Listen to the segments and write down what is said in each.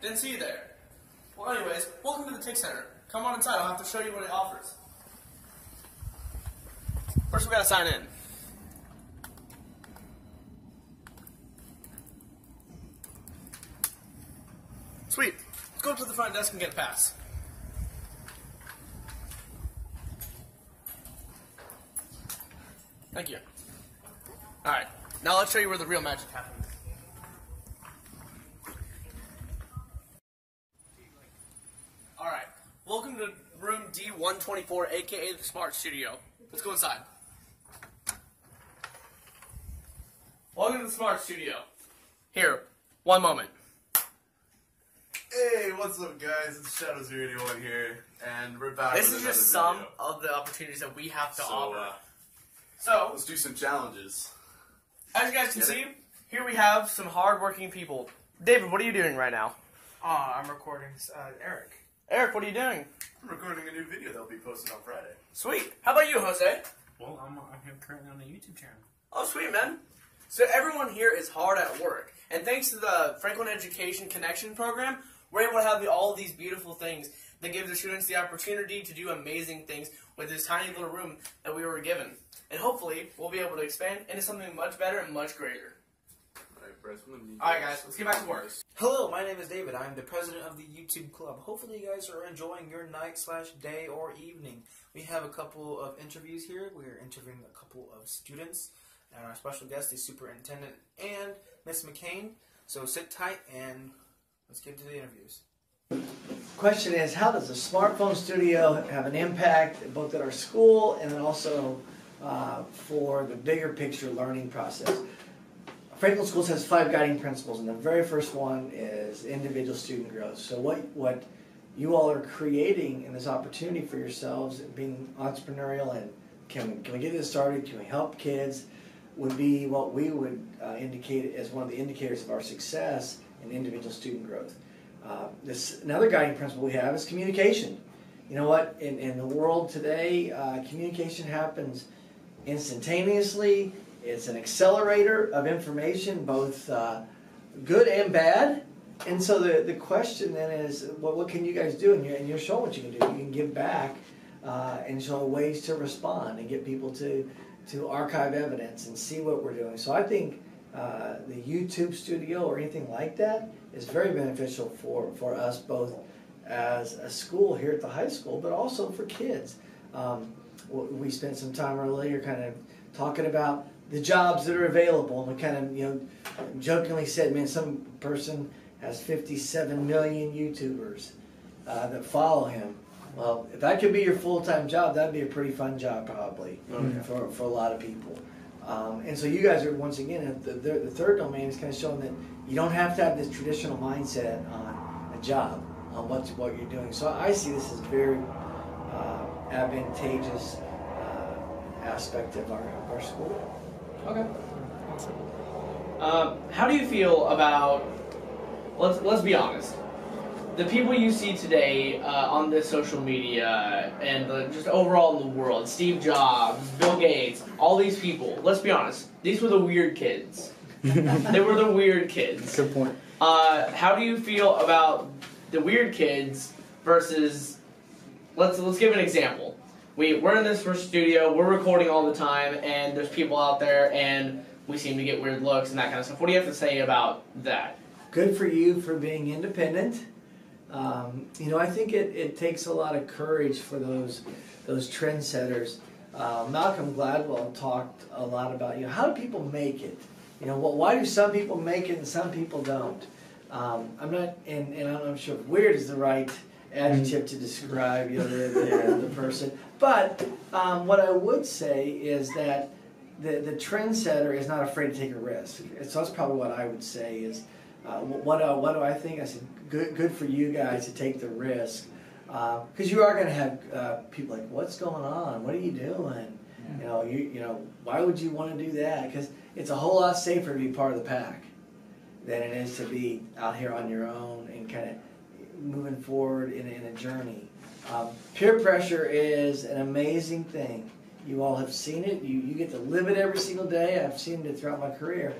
Didn't see you there. Well, anyways, welcome to the TIC Center. Come on inside. I'll have to show you what it offers. First, we gotta sign in. Sweet. Let's go up to the front desk and get a pass. Thank you. Alright, now let's show you where the real magic happens. Alright, welcome to room D124, aka the Smart Studio. Let's go inside. Welcome to the Smart Studio. Here, one moment. Hey, what's up, guys? It's Shadows081 here, and we're back. This is just some of the opportunities that we have to offer. So, let's do some challenges. As you guys can see, here we have some hard-working people. David, what are you doing right now? I'm recording Eric. Eric, what are you doing? I'm recording a new video that will be posted on Friday. Sweet. How about you, Jose? Well, I'm currently on a YouTube channel. Oh, sweet, man. So everyone here is hard at work. And thanks to the Franklin Education Connection Program, we're able to have all of these beautiful things that give the students the opportunity to do amazing things with this tiny little room that we were given. And hopefully, we'll be able to expand into something much better and much greater. Alright guys, let's get back to work. Hello, my name is David. I'm the president of the YouTube Club. Hopefully you guys are enjoying your night/day or evening. We have a couple of interviews here. We're interviewing a couple of students and our special guest, the superintendent and Miss McCain. So sit tight and let's get to the interviews. Question is, how does the smartphone studio have an impact both at our school and then also for the bigger picture learning process? Franklin Schools has 5 guiding principles, and the very first one is individual student growth. So what you all are creating in this opportunity for yourselves, being entrepreneurial, and can we get this started, can we help kids, would be what we would indicate as one of the indicators of our success in individual student growth. Another guiding principle we have is communication. You know what, in the world today, communication happens instantaneously. It's an accelerator of information, both good and bad. And so the question then is, what can you guys do? And you're showing what you can do. You can give back and show ways to respond and get people to archive evidence and see what we're doing. So I think the YouTube studio or anything like that is very beneficial for us both as a school here at the high school, but also for kids. We spent some time earlier kind of talking about the jobs that are available, and we kind of, jokingly said, man, some person has 57 million YouTubers that follow him. Well, if that could be your full-time job, that'd be a pretty fun job probably for a lot of people. And so you guys are, once again, the third domain is kind of showing that you don't have to have this traditional mindset on a job, on what you're doing. So I see this as very advantageous aspect of our school. Okay. How do you feel about, let's be honest, the people you see today on this social media and just overall in the world, Steve Jobs, Bill Gates, all these people, let's be honest, these were the weird kids. They were the weird kids. Good point. How do you feel about the weird kids versus, let's give an example. We're in this studio, we're recording all the time, and there's people out there, and we seem to get weird looks and that kind of stuff. What do you have to say about that? Good for you for being independent. I think it takes a lot of courage for those trendsetters. Malcolm Gladwell talked a lot about, how do people make it? Why do some people make it and some people don't? I'm not, and I'm sure weird is the right adjective to describe the person. But what I would say is that the trendsetter is not afraid to take a risk. So that's probably what I would say is, what do I think? I said, good for you guys to take the risk. Because you are going to have people like, what's going on? What are you doing? Why would you want to do that? Because it's a whole lot safer to be part of the pack than it is to be out here on your own and kind of moving forward in a journey. Peer pressure is an amazing thing. You all have seen it. You get to live it every single day. I've seen it throughout my career.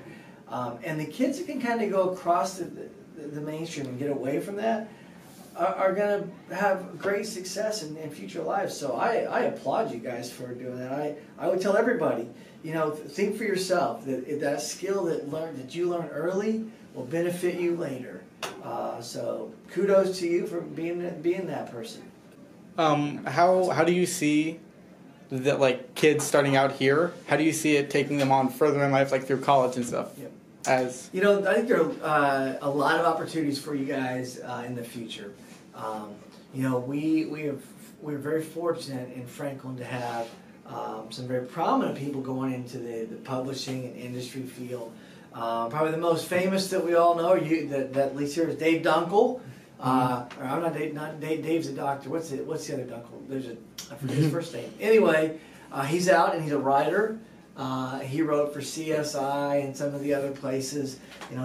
And the kids can kind of go across the mainstream and get away from that are going to have great success in future lives. So I applaud you guys for doing that. I would tell everybody, think for yourself that skill that you learn early will benefit you later. So kudos to you for being that person. How do you see that, like, kids starting out here? How do you see it taking them on further in life, like through college and stuff? Yep. I think there are a lot of opportunities for you guys in the future. We're very fortunate in Franklin to have some very prominent people going into the publishing and industry field. Probably the most famous that we all know, that at least here, is Dave Dunkel. I'm not Dave. Dave's a doctor. What's the other Dunkel? I forget his first name. Anyway, he's out and he's a writer. He wrote for CSI and some of the other places.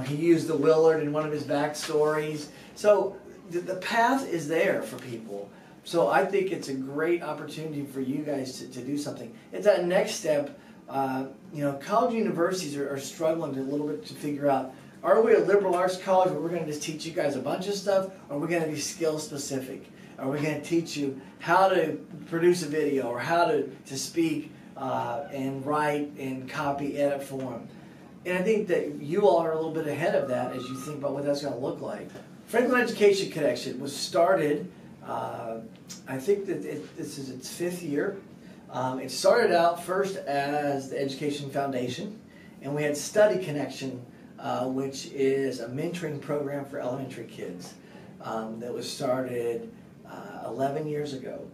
He used the Willard in one of his backstories. So the path is there for people. So I think it's a great opportunity for you guys to do something. It's that next step. College universities are struggling a little bit to figure out, are we a liberal arts college where we're going to just teach you guys a bunch of stuff, or are we going to be skill specific? Are we going to teach you how to produce a video, or how to speak and write and copy, edit form? And I think that you all are a little bit ahead of that as you think about what that's going to look like. Franklin Education Connection was started, I think that this is its 5th year. It started out first as the Education Foundation, and we had Study Connection, which is a mentoring program for elementary kids that was started 11 years ago.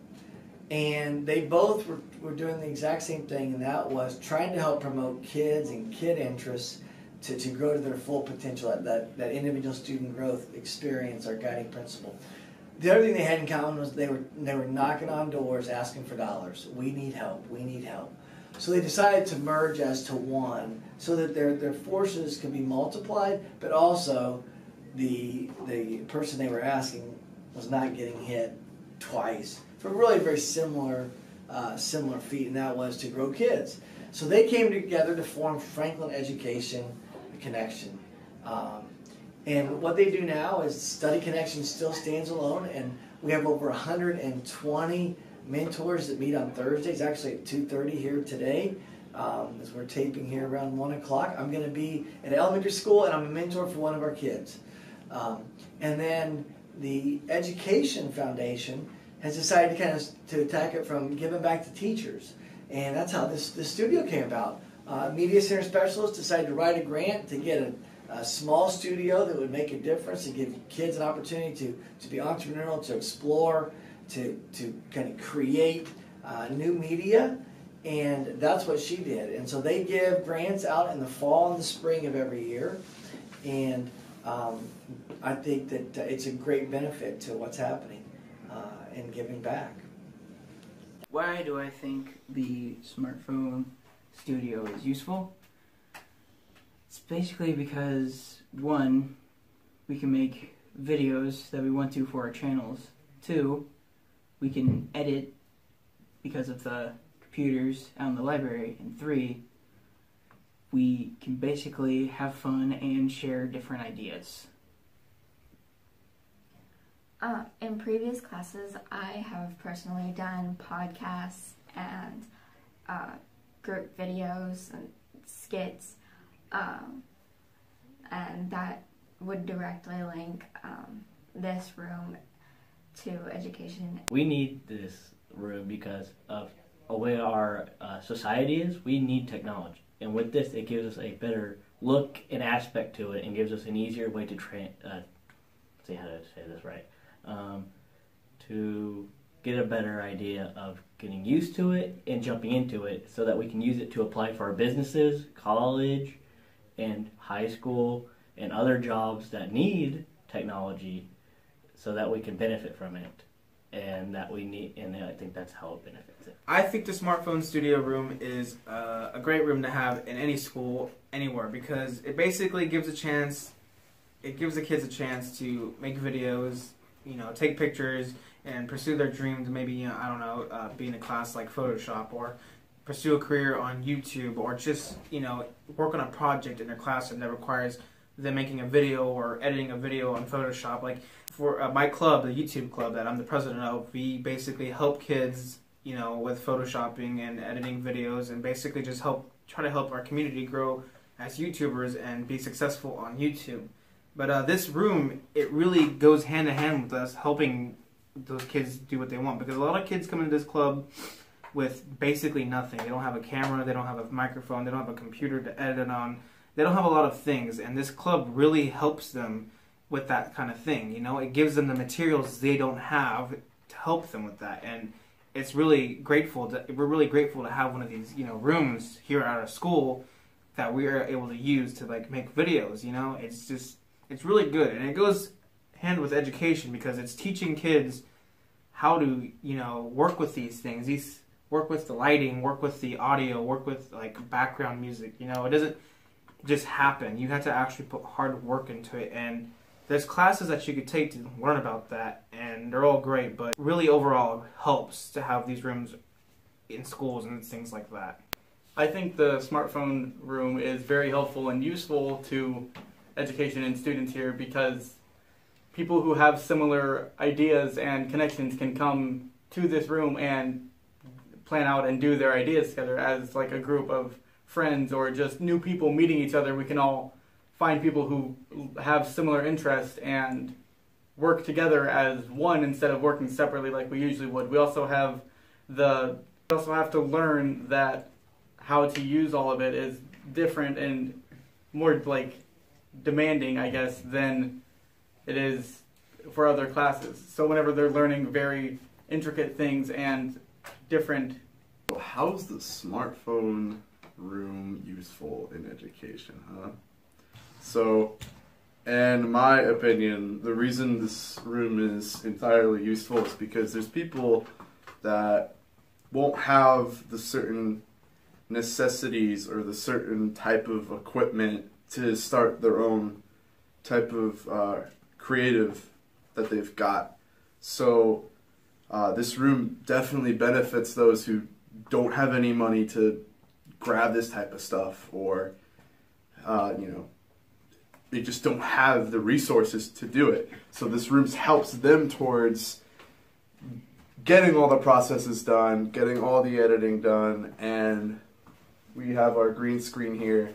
And they both were doing the exact same thing, and that was trying to help promote kids and kid interests to grow to their full potential, that individual student growth experience, our guiding principle. The other thing they had in common was they were knocking on doors asking for dollars. We need help. We need help. So they decided to merge as to one, so that their forces could be multiplied, but also the person they were asking was not getting hit twice for really a very similar feat, and that was to grow kids. So they came together to form Franklin Education Connection. And what they do now is Study Connection still stands alone, and we have over 120 mentors that meet on Thursdays, actually at 2:30 here today, as we're taping here around 1 o'clock. I'm going to be at elementary school, and I'm a mentor for one of our kids. And then the Education Foundation has decided to attack it from giving back to teachers. And that's how this studio came about. Media Center Specialists decided to write a grant to get a small studio that would make a difference, to give kids an opportunity to be entrepreneurial, to explore, to kind of create new media. And that's what she did. And so they give grants out in the fall and the spring of every year. And I think that it's a great benefit to what's happening in giving back. Why do I think the smartphone studio is useful? It's basically because, 1, we can make videos that we want to for our channels. 2, we can edit because of the computers out in the library. And 3, we can basically have fun and share different ideas. In previous classes, I have personally done podcasts and group videos and skits, and that would directly link this room to education. We need this room because of the way our society is. We need technology, and with this, it gives us a better look and aspect to it, and gives us an easier way to see how to say this right. To get a better idea of getting used to it and jumping into it, so that we can use it to apply for our businesses, college, and high school, and other jobs that need technology, so that we can benefit from it, and that we need. And I think that's how it benefits it. I think the smartphone studio room is a great room to have in any school, anywhere, because it basically gives a chance. It gives the kids a chance to make videos, take pictures and pursue their dreams. Maybe, I don't know, be in a class like Photoshop, or pursue a career on YouTube, or just, work on a project in their classroom that requires them making a video or editing a video on Photoshop. Like for my club, the YouTube club that I'm the president of, we basically help kids, you know, with photoshopping and editing videos, and basically just try to help our community grow as YouTubers and be successful on YouTube. But this room, it really goes hand in hand with us helping those kids do what they want, because a lot of kids come into this club with basically nothing. They don't have a camera, they don't have a microphone, they don't have a computer to edit on, they don't have a lot of things, and this club really helps them with that kind of thing. You know, it gives them the materials they don't have to help them with that, and it's really grateful we're really grateful to have one of these, you know, rooms here at our school that we are able to use to like make videos. You know, it's really good, and it goes hand with education, because it's teaching kids how to, you know, work with these things, work with the lighting, work with the audio, work with like background music. You know, it doesn't just happen. You have to actually put hard work into it, and there's classes that you could take to learn about that, and they're all great, but really overall it helps to have these rooms in schools and things like that. I think the smartphone room is very helpful and useful to education and students here, because people who have similar ideas and connections can come to this room and plan out and do their ideas together as like a group of friends, or just new people meeting each other. We can all find people who have similar interests and work together as one instead of working separately like we usually would. We also have to learn that how to use all of it is different and more like demanding, I guess, than it is for other classes. So whenever they're learning very intricate things and different. How's the smartphone room useful in education, huh? So, in my opinion, the reason this room is entirely useful is because there's people that won't have the certain necessities or the certain type of equipment to start their own type of creative that they've got. So this room definitely benefits those who don't have any money to grab this type of stuff, or you know, they just don't have the resources to do it. So this room helps them towards getting all the processes done, getting all the editing done, and we have our green screen here,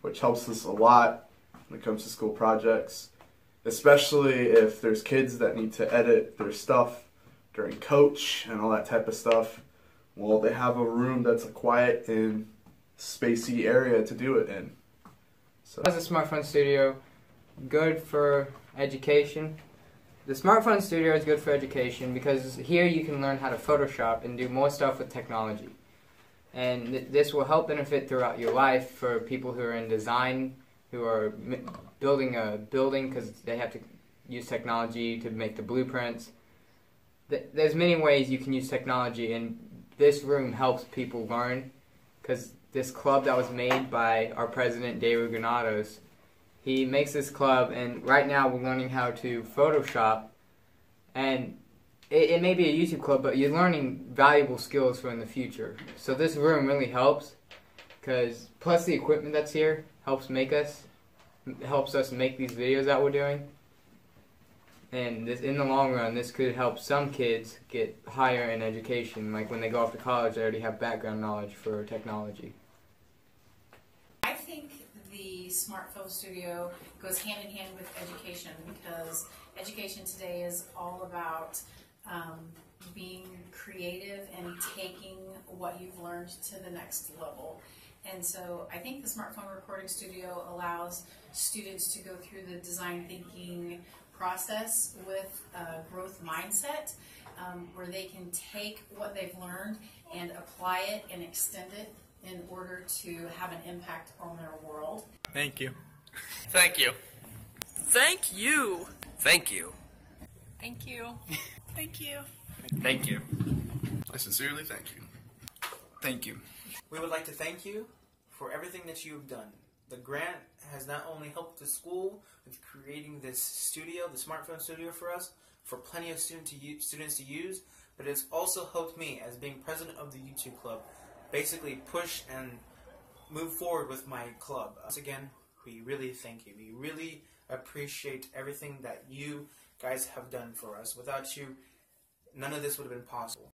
which helps us a lot when it comes to school projects, especially if there's kids that need to edit their stuff during coach and all that type of stuff. Well, they have a room that's a quiet and spacey area to do it in. So. As a smartphone studio, good for education. The smartphone studio is good for education because here you can learn how to Photoshop and do more stuff with technology. And this will help benefit throughout your life for people who are in design, who are building a building because they have to use technology to make the blueprints. There's many ways you can use technology, and this room helps people learn, because this club that was made by our president, David Granados, he makes this club, and right now we're learning how to Photoshop, and it may be a YouTube club, but you're learning valuable skills for in the future. So this room really helps, because plus the equipment that's here helps us make these videos that we're doing. And this, in the long run, this could help some kids get higher in education. Like when they go off to college, they already have background knowledge for technology. I think the smartphone studio goes hand in hand with education, because education today is all about being creative and taking what you've learned to the next level. And so I think the smartphone recording studio allows students to go through the design thinking process with a growth mindset, where they can take what they've learned and apply it and extend it in order to have an impact on their world. Thank you. Thank you. Thank you. Thank you. Thank you. Thank you. Thank you. I sincerely thank you. Thank you. We would like to thank you for everything that you've done. The grant has not only helped the school with creating this studio, the smartphone studio for us, for plenty of students to use, but it's also helped me, as being president of the YouTube club, basically push and move forward with my club. Once again, we really thank you. We really appreciate everything that you guys have done for us. Without you, none of this would have been possible.